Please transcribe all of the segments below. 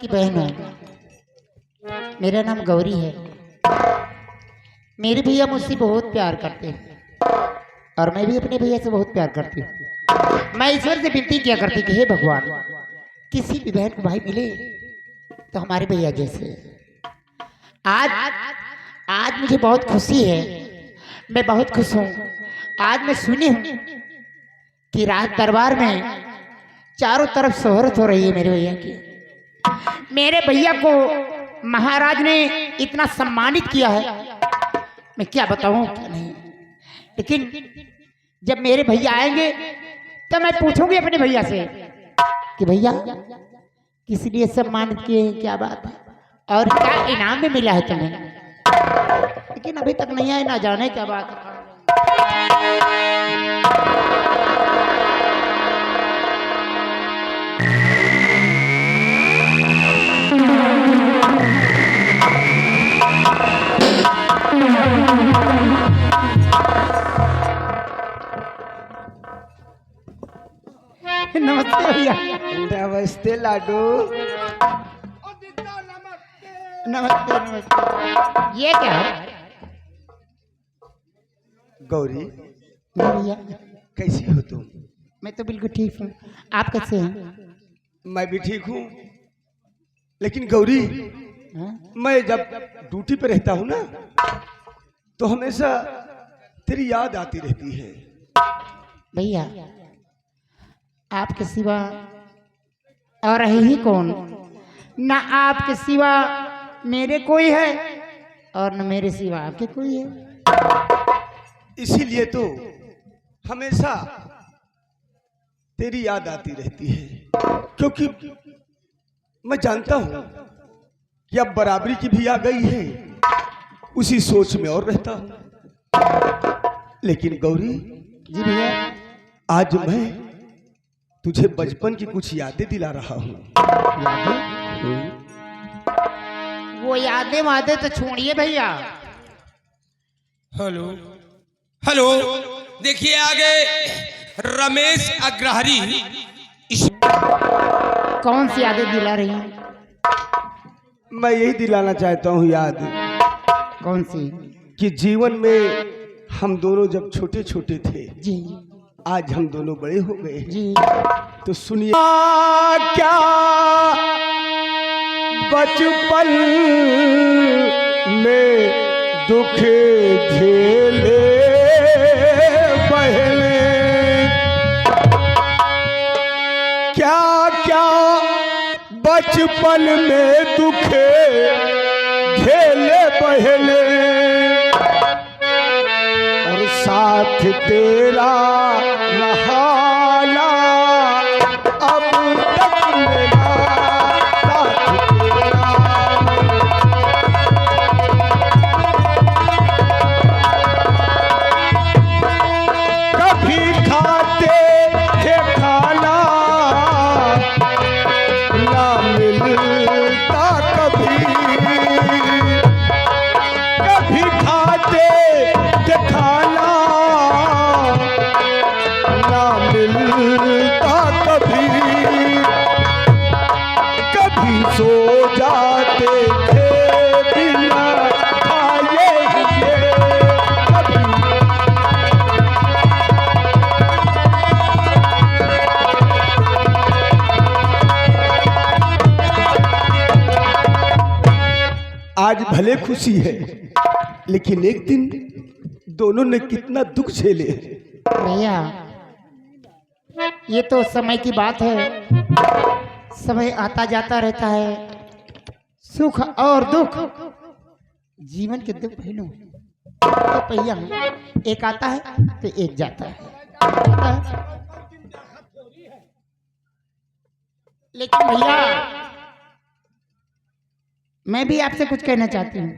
की बहन हूँ। मेरा नाम गौरी है। मेरे भैया मुझसे बहुत प्यार करते हैं और मैं भी अपने भैया से बहुत प्यार करती हूँ। मैं ईश्वर से विनती किया करती कि हे भगवान, किसी भी बहन को भाई मिले तो हमारे भैया जैसे। आज आज मुझे बहुत खुशी है, मैं बहुत खुश हूँ। आज मैं सुनी हूँ कि राज दरबार में चारों तरफ शोहरत हो रही है मेरे भैया की। मेरे भैया को महाराज ने इतना सम्मानित किया है, मैं क्या बताऊं क्या नहीं। लेकिन जब मेरे भैया आएंगे तो मैं पूछूंगी अपने भैया से कि भैया किस लिए सम्मानित किए, क्या बात है और क्या इनाम में मिला है तुम्हें। लेकिन अभी तक नहीं आए, ना जाने क्या बात है। नमस्ते भैया। नमस्ते लाडू। नमस्ते नमस्ते। ये क्या है गौरी, मेरे भैया? कैसी हो तुम? मैं तो बिल्कुल ठीक हूँ, आप कैसे हैं? मैं भी ठीक हूँ। लेकिन गौरी, हाँ? मैं जब ड्यूटी पे रहता हूँ ना तो हमेशा तेरी याद आती रहती है। भैया आपके सिवा और है ही कौन? ना आपके सिवा मेरे कोई है और न मेरे सिवा आपके कोई है। इसीलिए तो हमेशा तेरी याद आती रहती है, क्योंकि मैं जानता हूं कि अब बराबरी की भी आ गई है, उसी सोच में और रहता हूं। लेकिन गौरी जी भैया। आज मैं तुझे बचपन की कुछ यादें दिला रहा हूं। वो यादें वादे तो छोड़िए भैया। हेलो हेलो, देखिए आगे रमेश अग्रहरी। कौन सी यादें दिला रही हैं? मैं यही दिलाना चाहता हूं याद कौन सी? कि जीवन में हम दोनों जब छोटे छोटे थे, जी आज हम दोनों बड़े हो गए। जी। तो सुनिए, क्या बचपन में दुख झेले बहने, क्या क्या बचपन में दुख झेले बहने, और साथ तेरा नहाना अब तक मेरा साथ तेरा। कभी खाते थे खाना ना मिलता, कभी कभी खाते थे खाना ना मिलता, कभी कभी सो जाते थे बिना खाए हुए, कभी आज भले खुशी है, लेकिन एक दिन दोनों ने कितना दुख झेले। भैया ये तो समय की बात है, समय आता जाता रहता है। सुख और दुख जीवन के दो पहलू तो पहिया है, एक आता है तो एक जाता है, आता है। लेकिन भैया मैं भी आपसे कुछ कहना चाहती हूँ।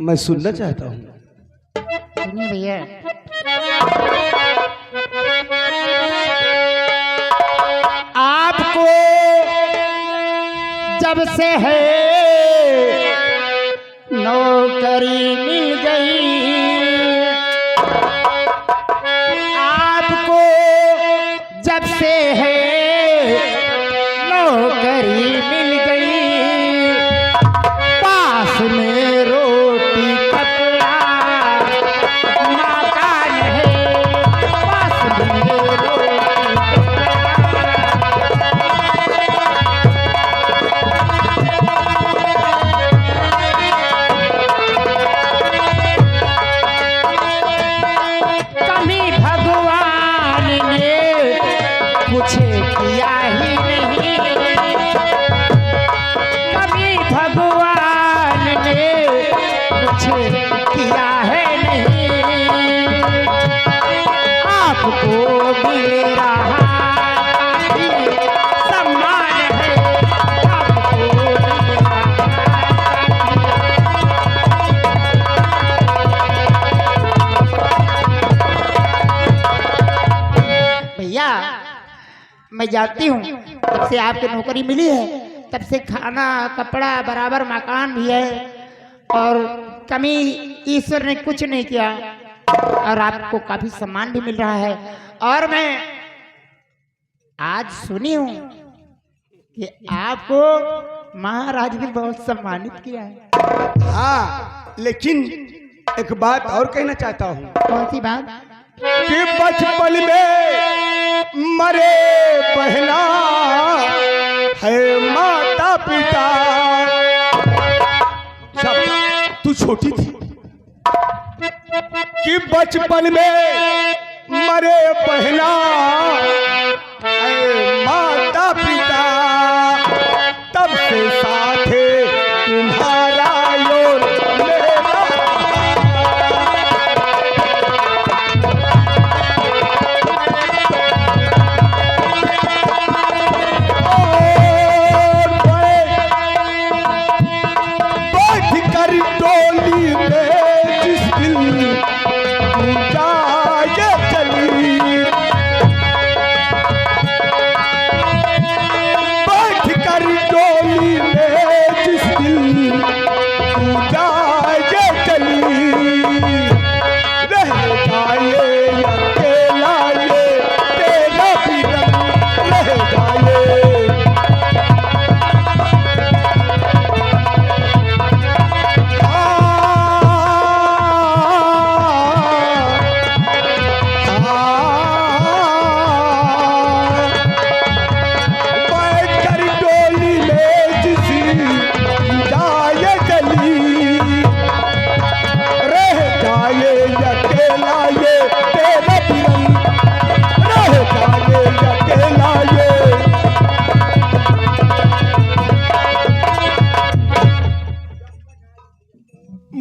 मैं सुनना चाहता हूँ। सुनिए भैया। आपको जब से है नौकरी मिल गई, आपको जब से है नौकरी मिल गई, मैं जानती हूँ तब से आपकी नौकरी मिली है, तब से खाना कपड़ा बराबर मकान भी है और कमी ईश्वर ने कुछ नहीं किया और आपको काफी सम्मान भी मिल रहा है। और मैं आज सुनी हूँ कि आपको महाराज ने बहुत सम्मानित किया है। हाँ, लेकिन एक बात और कहना चाहता हूँ कौन सी बात? कि बचपन में मरे पहला है माता पिता। जब तू छोटी थी कि बचपन में मरे पहला है माता पिता, तब से साथे तुम्हारा योर मेरा। बैठ कर डोली में जिस दिन जाए चली, बैठ कर डोली में जिस दिन जाए चली, रह जाए अकेला ये तेरा भी रंग रह जाए।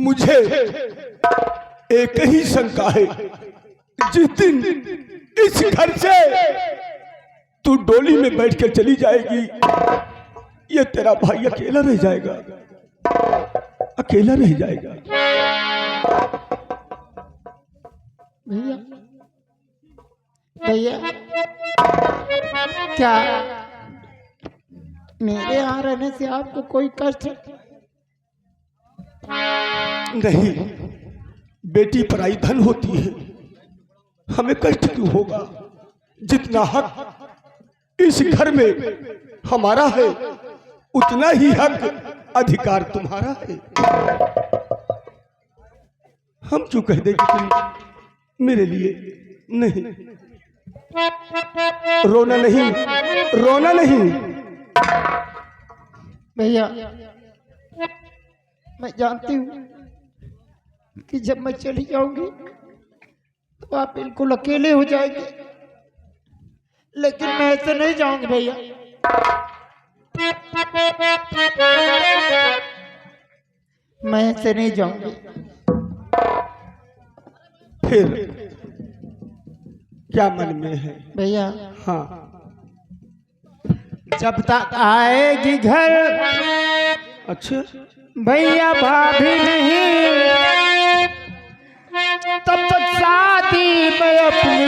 मुझे एक ही शंका है, जिस दिन इस घर से तू डोली में बैठ कर चली जाएगी, ये तेरा भाई अकेला रह जाएगा, अकेला रह जाएगा। भैया भैया क्या मेरे यहाँ रहने से आपको कोई कष्ट? नहीं, बेटी पराई धन होती है, हमें कष्ट क्यों होगा? जितना हक इस घर में हमारा है, उतना ही हक अधिकार तुम्हारा है। हम क्यों कह दें कि तुम मेरे लिए नहीं? रोना नहीं, रोना नहीं। भैया मैं जानती हूँ कि जब मैं चली जाऊंगी तो आप बिल्कुल अकेले हो जाएंगे, लेकिन मैं ऐसे नहीं जाऊंगी भैया। मैं ऐसे नहीं जाऊंगी। फिर क्या मन में है भैया? हाँ, जब तक आएगी घर अच्छा भैया भाभी नहीं, तब तक शादी में अपनी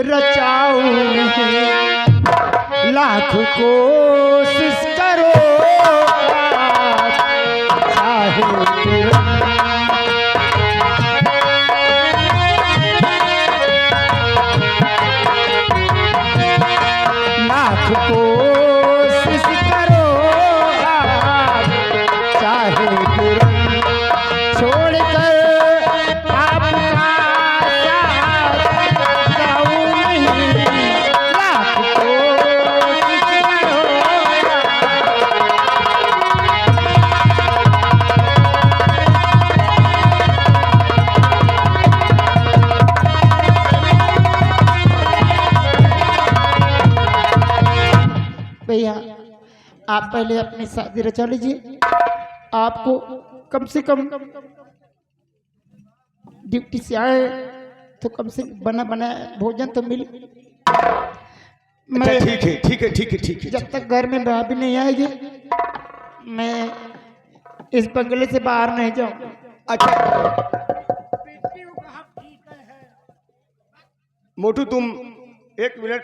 रचाऊं नहीं। लाख कोशिश करो चाहे लाख कोशिश करो चाहे छोड़कर आपका साथ जाऊं नहीं। लाख कोशिश करो। भैया आप पहले अपनी शादी रचा लीजिए, आपको कम से कम ड्यूटी से आए तो कम से बना बना भोजन तो मिले। मैं ठीक है ठीक है ठीक है ठीक है। जब तक घर में भाभी नहीं आएगी मैं इस बंगले से बाहर नहीं जाऊँ। अच्छा मोटू तुम एक मिनट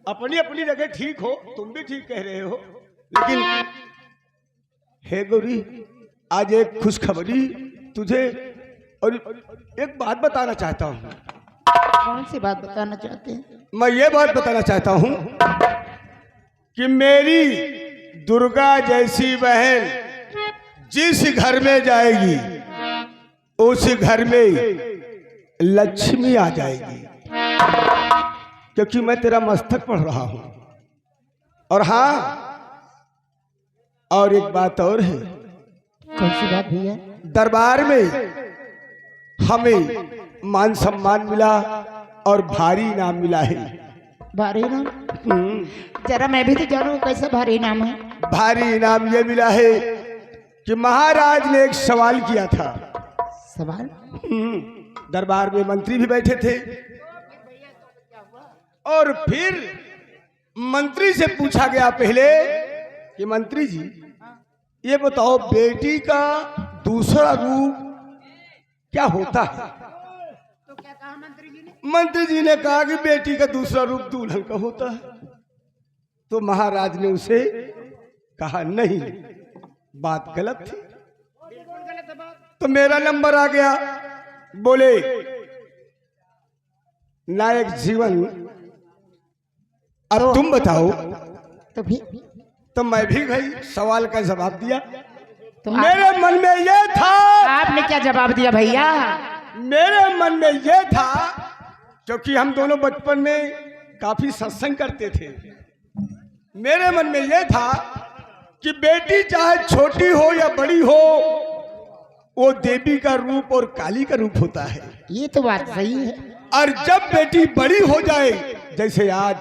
अपनी अपनी जगह ठीक हो, तुम भी ठीक कह रहे हो, लेकिन हे गौरी, आज एक खुशखबरी तुझे और एक बात बताना चाहता हूँ। कौन सी बात बताना चाहते हैं? मैं ये बात बताना चाहता हूँ कि मेरी दुर्गा जैसी बहन जिस घर में जाएगी उस घर में लक्ष्मी आ जाएगी, क्योंकि मैं तेरा मस्तक पढ़ रहा हूं। और हाँ, और एक बात और है। कौन सी बात भैया? दरबार में हमें मान सम्मान मिला और भारी इनाम मिला है। भारी इनाम? जरा मैं भी तो जानूं कैसा भारी इनाम है। भारी इनाम ये मिला है कि महाराज ने एक सवाल किया था। सवाल? दरबार में मंत्री भी बैठे थे और फिर मंत्री से पूछा गया पहले कि मंत्री जी ये बताओ, बेटी का दूसरा रूप क्या होता है? तो क्या कहा मंत्री जी ने? मंत्री जी ने कहा कि बेटी का दूसरा रूप दुल्हन का होता है। तो महाराज ने उसे कहा नहीं, बात गलत थी। तो मेरा नंबर आ गया। बोले नायक जीवन, अब तुम बताओ। तो भी तो मैं भी भाई सवाल का जवाब दिया। तो मेरे मन में ये था। आपने क्या जवाब दिया भैया? मेरे मन में ये था, क्योंकि हम दोनों बचपन में काफी सत्संग करते थे। मेरे मन में ये था कि बेटी चाहे छोटी हो या बड़ी हो, वो देवी का रूप और काली का रूप होता है। ये तो बात सही है। और जब बेटी बड़ी हो जाए, जैसे आज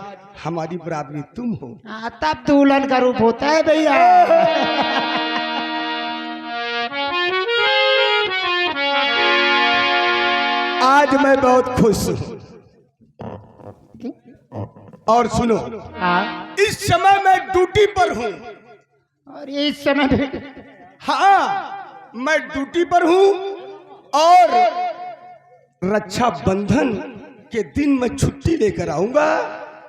हमारी बराबरी तुम हो, तब दुल्हन का रूप होता है भैया। आज मैं बहुत खुश हूं। और सुनो, हाँ, इस समय मैं ड्यूटी पर हूं। और इस समय भी हाँ, मैं ड्यूटी पर हूं और रक्षाबंधन के दिन मैं छुट्टी लेकर आऊंगा,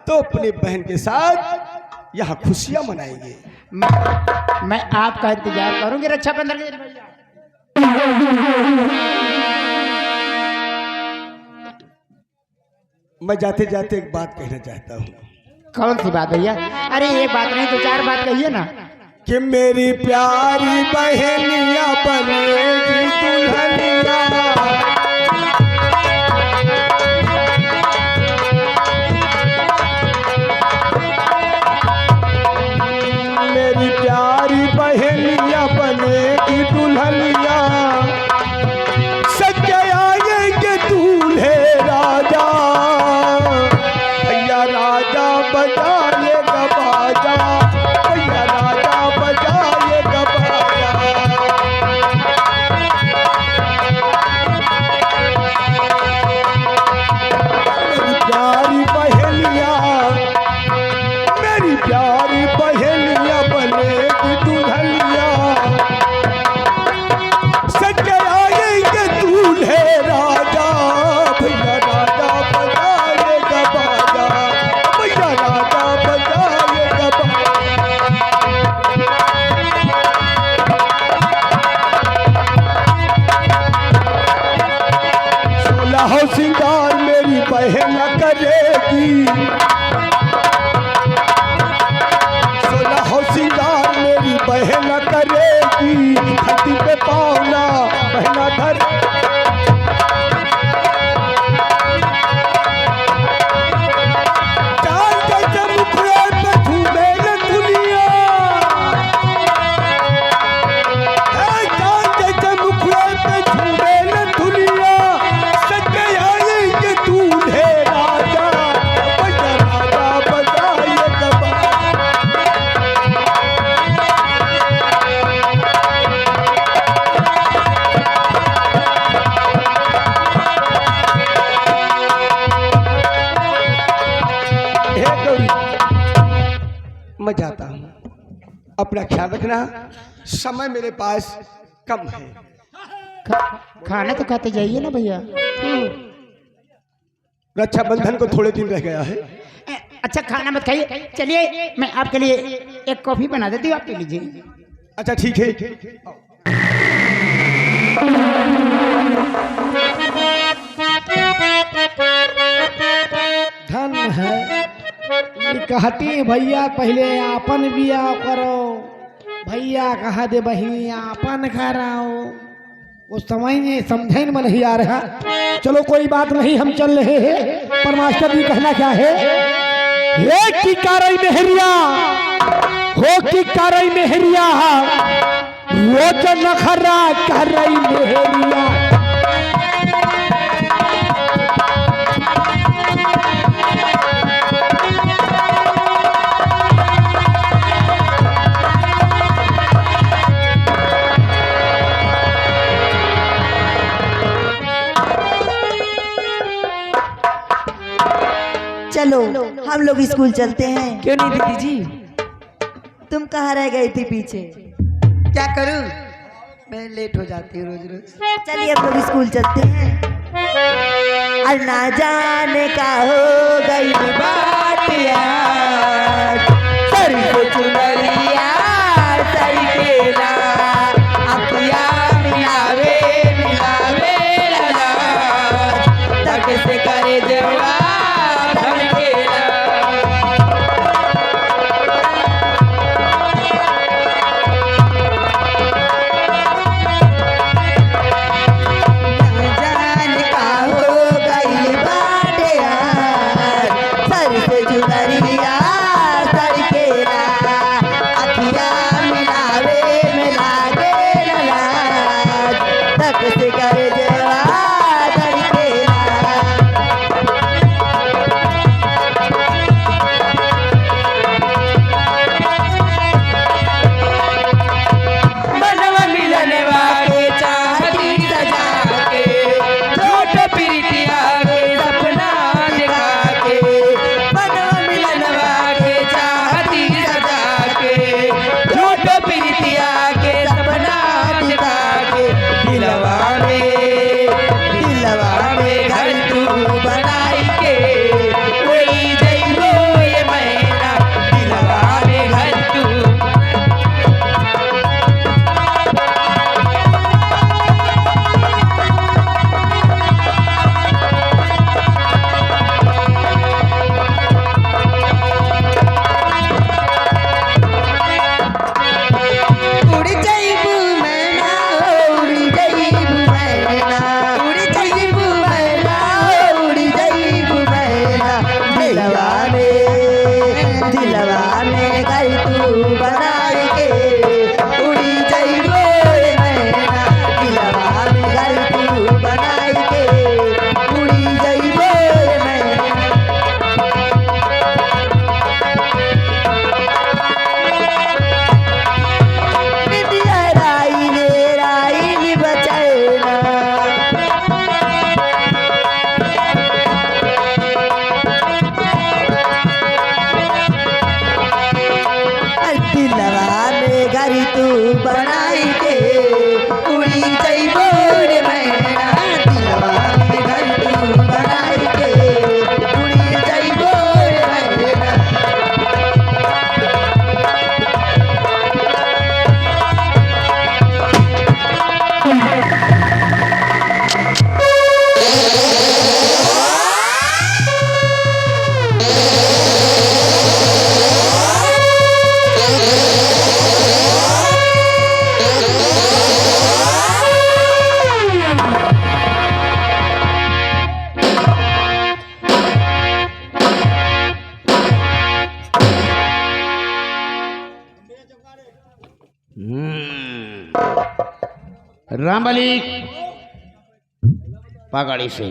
तो अपने बहन के साथ यहाँ खुशियां मनाएंगे। मैं आपका इंतजार करूंगी रक्षाबंधन के दिन भैया। मैं जाते जाते एक बात कहना चाहता हूँ। कौन सी बात भैया? अरे एक बात नहीं, दो चार बात कहिए ना। कि मेरी प्यारी बहनिया बनेगी दुल्हनिया, मेरी प्यारी बहनिया बनेगी दुल्हनिया, सच्चे आएंगे दूल्हे राजा, भैया राजा बजाएगा बाजा, भैया राजा बजाएगा बाजा। मेरी प्यारी बहनिया, मेरी प्यारी बहनिया बनेगी दुल्हनिया, सच्चे आएंगे दूल्हे राजा, भैया राजा बजाएगा बाजा, भैया राजा बजाएगा बाजा। सोलह सिंगार मेरी बहन करेगी, सोलह सिंगार मेरी बहन करेगी, छाती पे पावना बहना धर। चांद जैसे मुखड़े पे झूमे न दुनिया, चांद जैसे मुखड़े पे झूमे न दुनिया, सच्चे आएंगे दूल्हे राजा, भैया राजा बजाएगा बाजा। हे गौरी, मैं जाता हूँ, अपना ख्याल रखना। समय मेरे पास कम है। खाना तो खाते जाइए ना भैया। रक्षाबंधन को थोड़े दिन रह गया है। अच्छा खाना मत खाइए, चलिए मैं आपके लिए एक कॉफी बना देती हूँ, आप पी लीजिए। अच्छा ठीक है। धन है ये कहती है भैया पहले आपन बिया करो, भैया कहा दे बहिनी आपन कराओ। वो समझे में नहीं आ रहा। चलो कोई बात नहीं, हम चल रहे हैं। पर मास्टर जी कहना क्या है, ये की कारई मेहरिया हो की कारई मेहरिया वो जो नखरा कारई मेहरिया। चलो हम लोग स्कूल चलते हैं। क्यों नहीं दीदी जी? तुम कहाँ रह गई थी पीछे? क्या करूं, मैं लेट हो जाती हूँ रोज रोज। चलिए हम लोग स्कूल चलते हैं। और ना जाने का हो गई बात यार, सर को चुनरिया सर के ना अपिया मिलावे मिलावे लगा तक से करे देवा रामबली पगड़ी से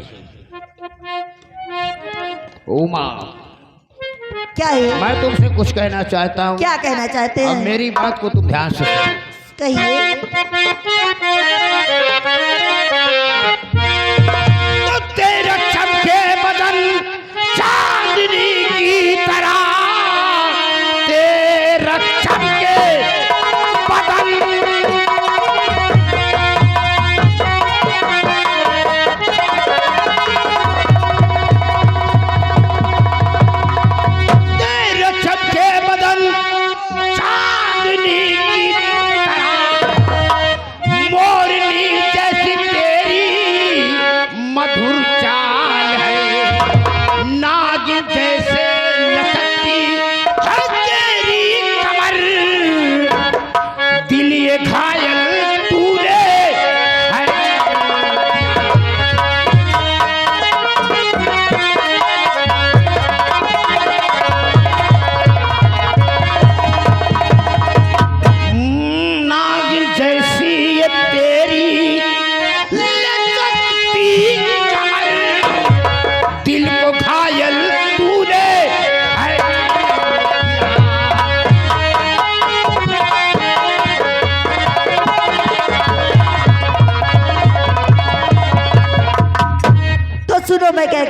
उमा, क्या है? मैं तुमसे कुछ कहना चाहता हूँ। क्या कहना चाहते अब हैं? मेरी बात को तुम ध्यान से सुनो। कहिए। तो तेरा चमके बदन चांदनी की तरह, तेरा चमके बदन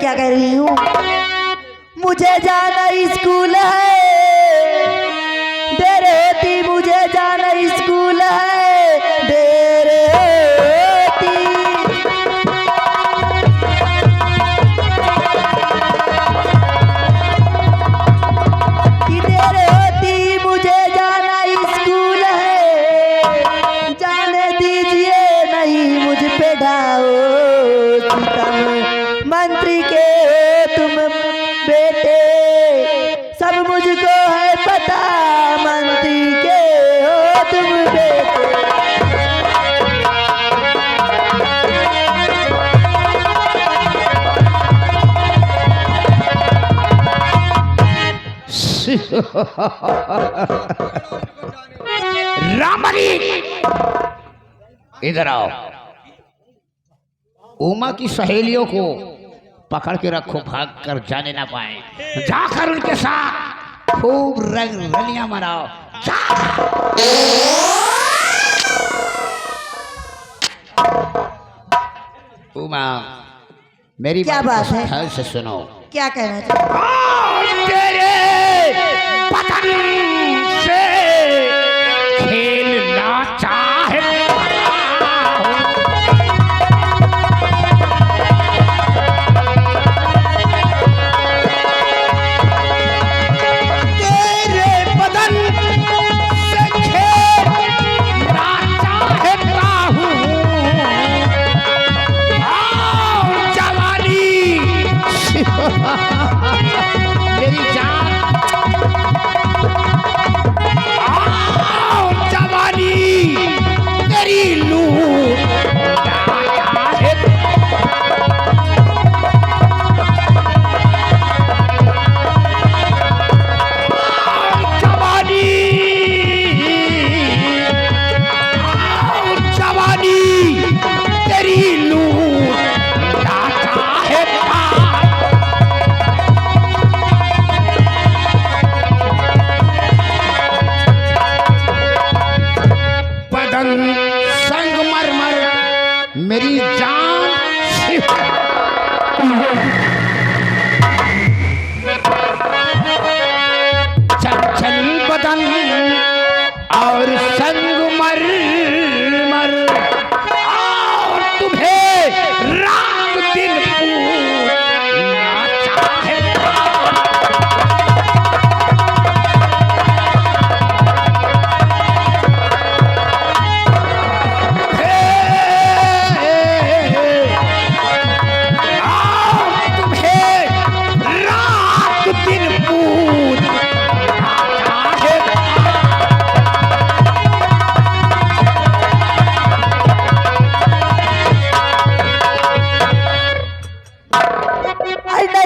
क्या कह रही हूँ, मुझे जाना स्कूल है, देर होती मुझे जाना स्कूल है, देर होती। कि देर होती मुझे जाना स्कूल है, जाने दीजिए नहीं मुझ पे ढाओ सितम, मंत्री के हो तुम बेटे, सब मुझको है पता, मंत्री के हो तुम बेटे। रामरी इधर आओ। उमा की सहेलियों को पकड़ के रखो, भाग कर जाने ना पाए। जाकर उनके साथ खूब रंग रलियां मनाओ। जा। उमा मेरी क्या बात है? ध्यान से सुनो। क्या कहना चाहते? तेरे पतन से खेलना चाहे मेरी जान जवानी तेरी लूट जवानी जवानी तेरी लूट है। संगमरमर मेरी जान चंचल बदन और संगमरमर और तुम्हें रात दिन पूजना चाहता।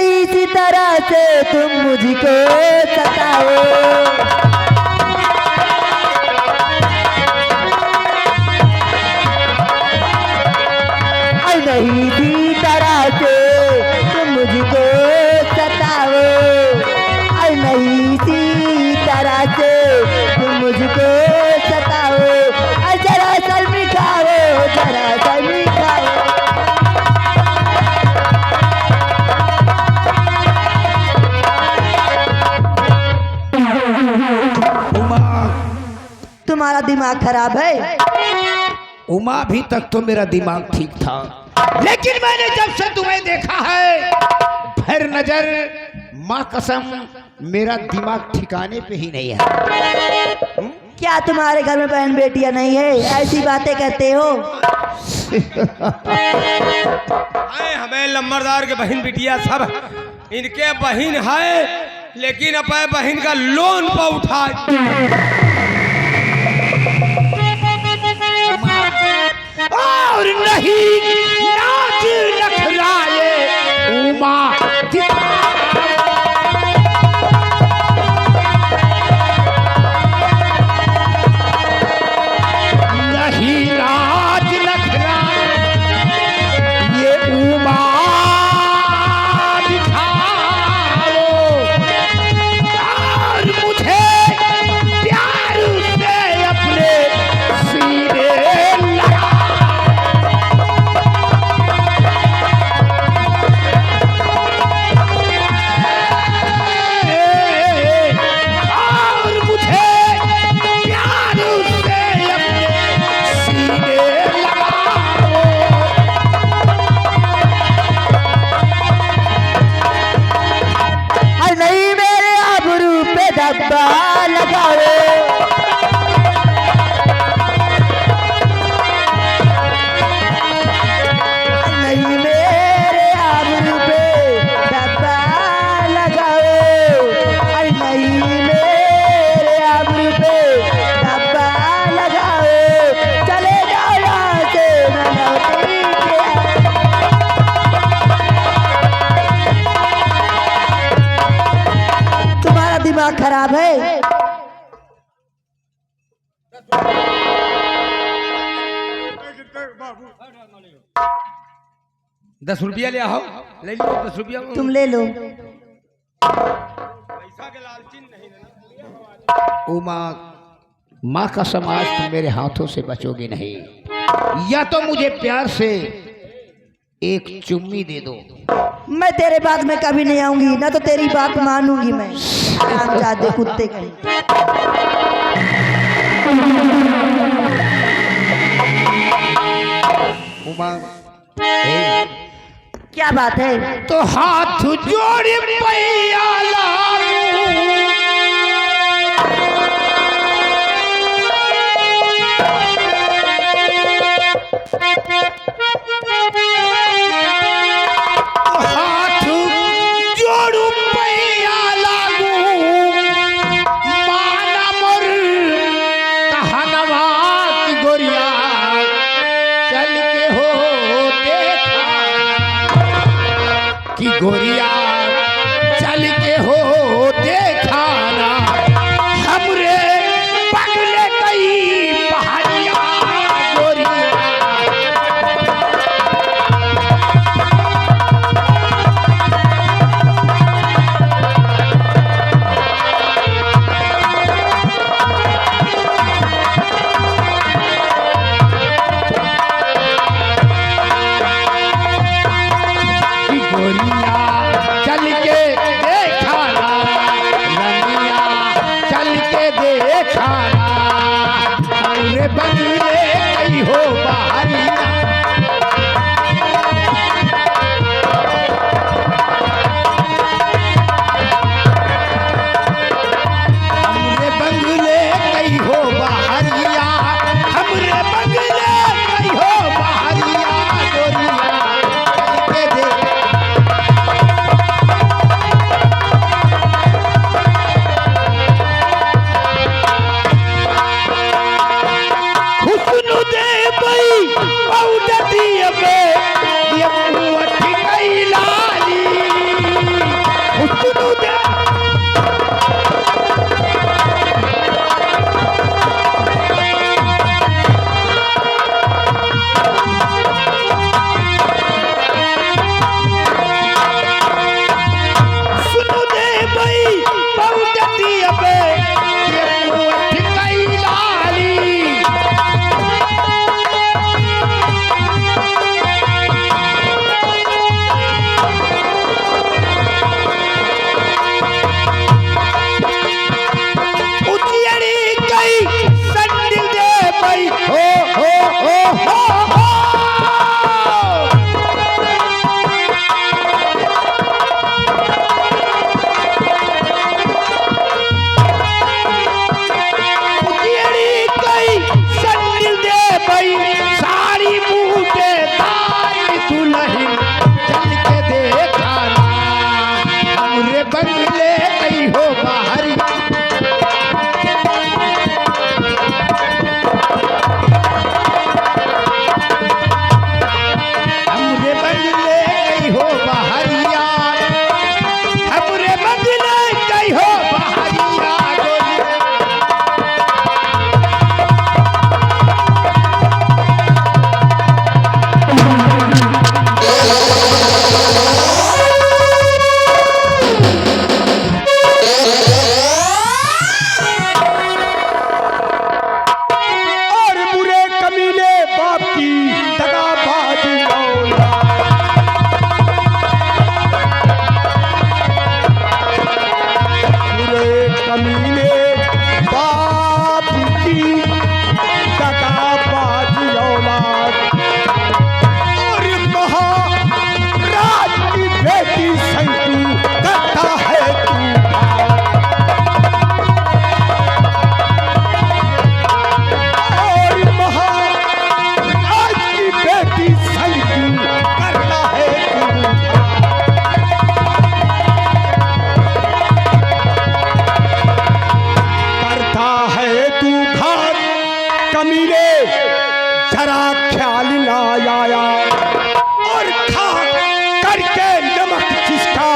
इसी तरह से तुम मुझको सताओ, नहीं इसी तरह से तुम मुझको सताओ, नहीं इसी तरह से तुम मुझको सताओ, जरा शर्मी खाओ, जरा शर्मी खाओ। तुम्हारा दिमाग खराब है? उमा अभी तक तो मेरा दिमाग ठीक था, लेकिन मैंने जब से तुम्हें देखा है भर नजर माँ कसम मेरा दिमाग ठिकाने पे ही नहीं है। क्या तुम्हारे घर में बहन बेटियां नहीं है? ऐसी बातें कहते हो। हमें लंबरदार के बहन बिटिया सब इनके बहन है, लेकिन अपने बहन का लोन पर उठाए और नहीं नाच नखराए उमा नहीं नाच नखराए ये उमा दिखाओ और मुझे प्यार दिमाग खराब है? 10 रुपया ले आओ, ले लो 10 रुपया। तुम ले लो। पैसा के लालची नहीं देना। उमा, माँ का समाज तुम मेरे हाथों से बचोगे नहीं, या तो मुझे प्यार से एक चुम्मी दे दो। मैं तेरे बात में कभी नहीं आऊंगी, ना तो तेरी बात मानूंगी मैं। हरामजादे कुत्ते कहीं। उमा, क्या बात है? तो हाथ जोड़ पैया हाथ जोड़ू पैया लागू, माना मोर कहनवा की गोरिया चल के हो देखा, कि गोरिया चल के हो देखा ना, हमरे पगले कई पहाड़िया गोरिया। करके नमक जिसका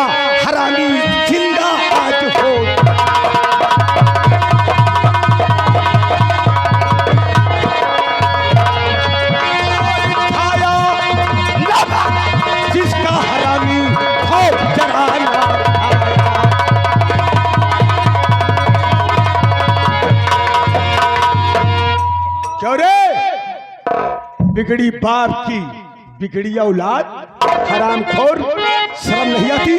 हरामी जिंदा आज हो। बिगड़ी बाप की बिगड़ी औलाद, हरामखोर, शर्म नहीं आती?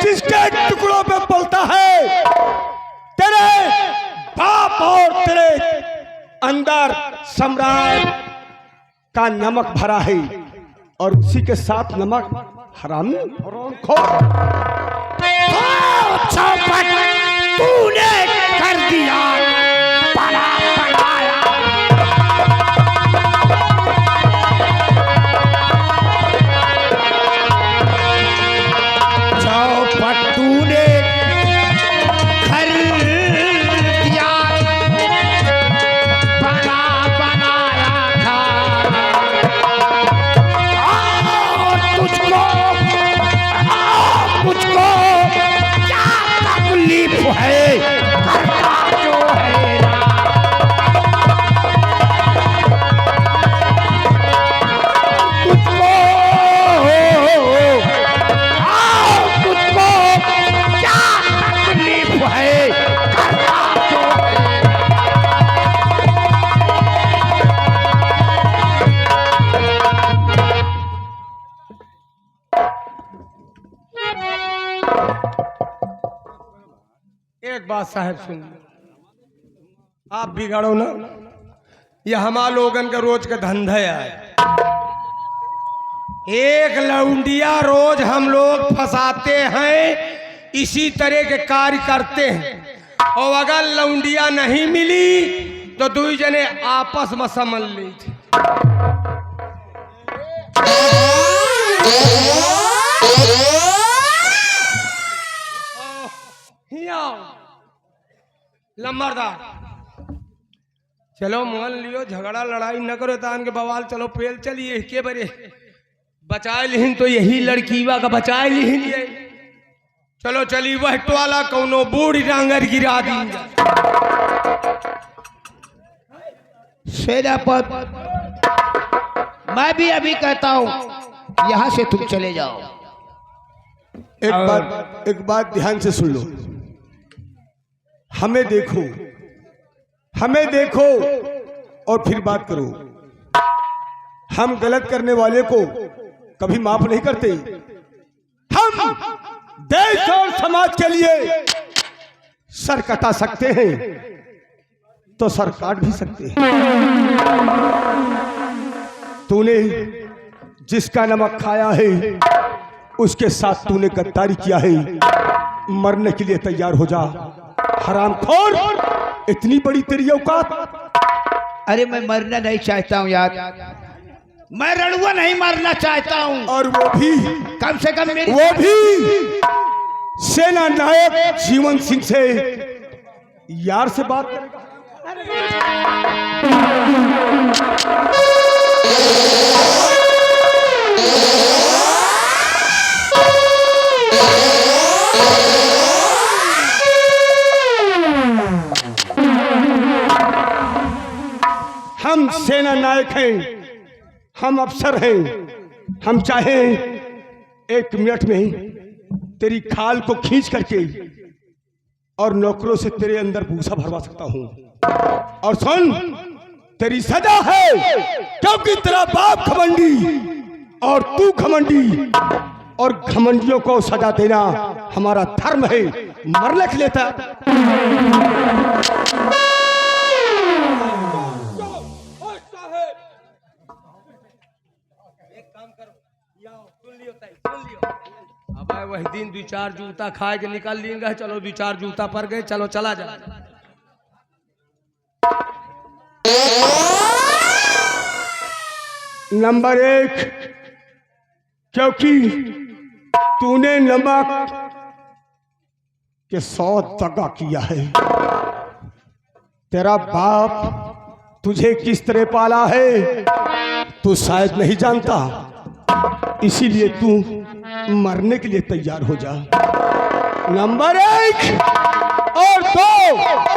जिसके टुकड़ों पे पलता है तेरे बाप और तेरे अंदर सम्राट का नमक भरा है, और उसी के साथ नमक हरामी हरामखोर। चौपट तूने कर दिया बड़ा बनाया। चौपट तूने कर दिया बड़ा बनाया था, तुझको क्या तकलीफ है करता जो है ना। तुझको क्या तकलीफ है करता जो है ना। एक बात साहब सुन, आप बिगड़ो ना, यह हमारा लोगन का रोज का धंधा है। एक लौंडिया रोज हम लोग फंसाते हैं, इसी तरह के कार्य करते हैं, और अगर लौंडिया नहीं मिली तो दो जने आपस में समझ ली थी। लम्बरदार, चलो मान लियो झगड़ा लड़ाई न करो तान के बवाल, चलो पेल चलिए के बरे बचाए लिहिन, तो यही लड़कीवा का बचाए लिहिन ये। चलो चली वह टवाला कौनो बूढ़ी डांगर गिरा दी। सेनापति, मैं भी अभी कहता हूँ यहाँ से तुम चले जाओ। एक बात ध्यान से सुन लो। हमें देखो और फिर बात करो। हम गलत करने वाले को कभी माफ नहीं करते। हम देश और समाज के लिए सर कटा सकते हैं तो सर काट भी सकते हैं। तूने जिसका नमक खाया है उसके साथ तूने गद्दारी किया है, मरने के लिए तैयार हो जा हरामखोर। इतनी बड़ी तेरी औकात। अरे मैं मरना नहीं चाहता हूँ यार, मैं रणुआ नहीं मरना चाहता हूँ। और वो भी कम से कम मेरी, वो भी सेना नायक जीवन सिंह से यार से बात करेगा। हम सेना नायक हैं, हम अफसर हैं। हम चाहें 1 मिनट में तेरी खाल को खींच करके और नौकरों से तेरे अंदर भूसा भरवा सकता हूं। और सुन, तेरी सजा है, क्योंकि तेरा बाप घमंडी और तू घमंडी, और घमंडियों को सजा देना हमारा धर्म है। मरने के लिए अब वही दिन 2-4 जूता खाए के निकल लेंगे। चलो 2-4 जूता पर गए, चलो चला जा। नंबर 1, क्योंकि तूने नमक के 100 दगा किया है। तेरा बाप तुझे किस तरह पाला है तू शायद नहीं जानता, इसीलिए तू मरने के लिए तैयार हो जा। नंबर 1 और 2